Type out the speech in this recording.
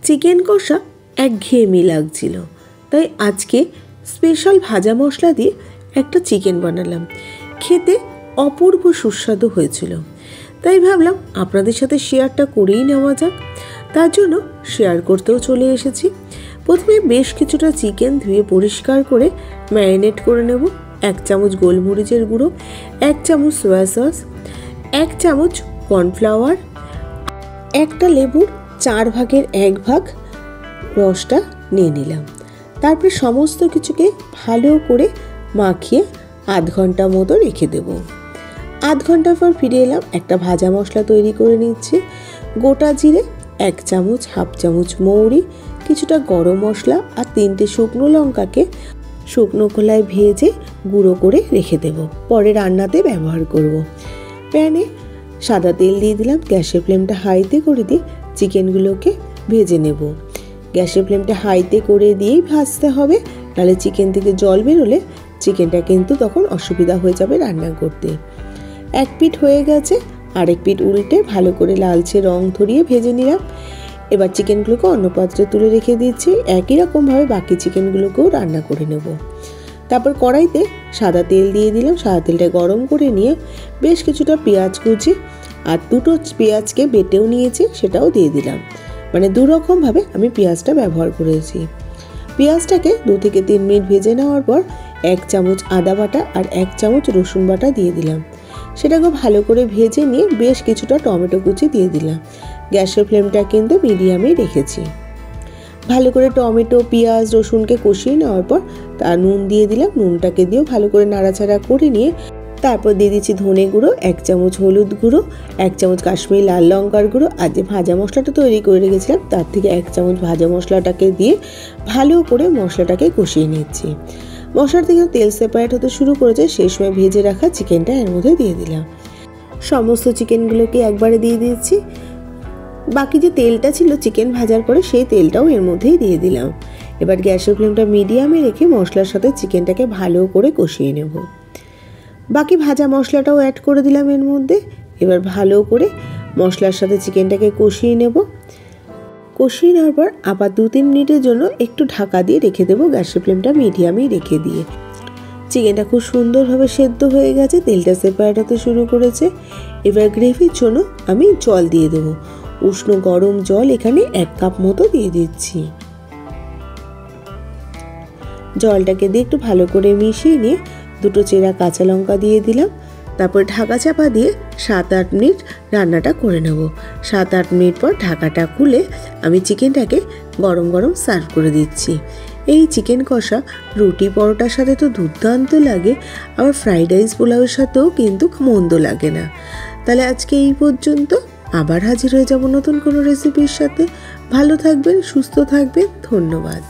Chicken কষা একঘেয়েমি লাগছিল, তাই আজকে স্পেশাল ভাজা মশলা দিয়ে একটা চিকেন বানালাম। খেতে অপূর্ব সুস্বাদু হয়েছিল, তাই ভাবলাম আপনাদের সাথে শেয়ারটা করেই নেওয়া যাক। তার জন্য শেয়ার করতেও চলে এসেছি। প্রথমে বেশ কিছুটা চিকেন ধুয়ে পরিষ্কার করে ম্যারিনেট করে নেব। 1 চামচ গোলমরিচের গুঁড়ো, 1 চামচ সয়া সস, 1 চামচ কর্নফ্লাওয়ার, একটা লেবুর 4 ভাগের 1 ভাগ রসটা নিয়ে নিলাম। তারপরে সমস্ত কিছুকে ভালো করে মাখিয়ে আধ ঘন্টা মতো রেখে দেব। আধ ঘন্টা পর ফিরে এলাম। একটা ভাজা মশলা তৈরি করে নিচ্ছি। গোটা জিরে 1 চামচ, হাফ চামচ মৌরি, কিছুটা গরম মশলা আর 3টে শুকনো লঙ্কাকে শুকনো খোলায় ভেজে গুঁড়ো করে রেখে দেব, পরে রান্নাতে ব্যবহার করব। প্যানে সাদা তেল দিয়ে দিলাম। গ্যাসের ফ্লেমটা হাইতে করে দিয়ে চিকেনগুলোকে ভেজে নেব। গ্যাসের ফ্লেমটা হাইতে করে দিয়েই ভাজতে হবে, নাহলে চিকেন থেকে জল বেরোলে চিকেনটা কিন্তু তখন অসুবিধা হয়ে যাবে রান্না করতে। 1 পিঠ হয়ে গেছে, আরেক পিঠ উল্টে ভালো করে লালচে রং ধরিয়ে ভেজে নিলাম। এবার চিকেনগুলোকে অন্য পাত্রে তুলে রেখে দিচ্ছি। একই রকমভাবে বাকি চিকেনগুলোকেও রান্না করে নেব। তারপর কড়াইতে সাদা তেল দিয়ে দিলাম। সাদা তেলটা গরম করে নিয়ে বেশ কিছুটা পেঁয়াজ কুচি আর 2টো পেঁয়াজকে বেটেও নিয়েছি, সেটাও দিয়ে দিলাম। মানে 2 রকমভাবে আমি পেঁয়াজটা ব্যবহার করেছি। পেঁয়াজটাকে 2 থেকে 3 মিনিট ভেজে নেওয়ার পর 1 চামচ আদা বাটা আর 1 চামচ রসুন বাটা দিয়ে দিলাম। সেটাকে ভালো করে ভেজে নিয়ে বেশ কিছুটা টমেটো কুচি দিয়ে দিলাম। গ্যাসের ফ্লেমটা কিন্তু মিডিয়ামেই রেখেছি। ভালো করে টমেটো, পেঁয়াজ, রসুনকে কষিয়ে নেওয়ার পর তার নুন দিয়ে দিলাম। নুনটাকে দিয়েও ভালো করে নাড়াচাড়া করে নিয়ে তারপর দিয়ে দিচ্ছি ধনে গুঁড়ো, 1 চামচ হলুদ গুঁড়ো, 1 চামচ কাশ্মীরি লাল লঙ্কার গুঁড়ো, আর যে ভাজা মশলাটা তৈরি করে রেখেছিলাম তার থেকে 1 চামচ ভাজা মশলাটাকে দিয়ে ভালো করে মশলাটাকে কষিয়ে নিচ্ছি। মশলা থেকে তেল সেপারেট হতে শুরু করেছে, সেই সময় ভেজে রাখা চিকেনটা এর মধ্যে দিয়ে দিলাম। সমস্ত চিকেনগুলোকে একবারে দিয়ে দিচ্ছি। বাকি যে তেলটা ছিল চিকেন ভাজার পরে সেই তেলটাও এর মধ্যেই দিয়ে দিলাম। এবার গ্যাসের ফ্লেমটা মিডিয়ামে রেখে মশলার সাথে চিকেনটাকে ভালো করে কষিয়ে নেব। বাকি ভাজা মশলাটাও অ্যাড করে দিলাম এর মধ্যে। এবার ভালো করে মশলার সাথে চিকেনটাকে কষিয়ে নেব। কষিয়ে নেওয়ার পর আবার 2-3 মিনিটের জন্য একটু ঢাকা দিয়ে রেখে দেবো, গ্যাসের ফ্লেমটা মিডিয়ামেই রেখে দিয়ে। চিকেনটা খুব সুন্দরভাবে সেদ্ধ হয়ে গেছে, তেলটা সেপারেট হতে শুরু করেছে। এবার গ্রেভির জন্য আমি জল দিয়ে দেবো। উষ্ণ গরম জল এখানে 1 কাপ মতো দিয়ে দিচ্ছি। জলটাকে দিয়ে একটু ভালো করে মিশিয়ে নিয়ে 2টো চেরা কাঁচা লঙ্কা দিয়ে দিলাম। তারপর ঢাকা চাপা দিয়ে 7-8 মিনিট রান্নাটা করে নেব। 7-8 মিনিট পর ঢাকাটা খুলে আমি চিকেনটাকে গরম গরম সার্ভ করে দিচ্ছি। এই চিকেন কষা রুটি পরোটার সাথে তো দুর্দান্ত লাগে, আবার ফ্রাইড রাইস পোলাওয়ের সাথেও কিন্তু মন্দ লাগে না। তাহলে আজকে এই পর্যন্ত, আবার হাজির হয়ে যাব নতুন কোনো রেসিপির সাথে। ভালো থাকবেন, সুস্থ থাকবেন, ধন্যবাদ।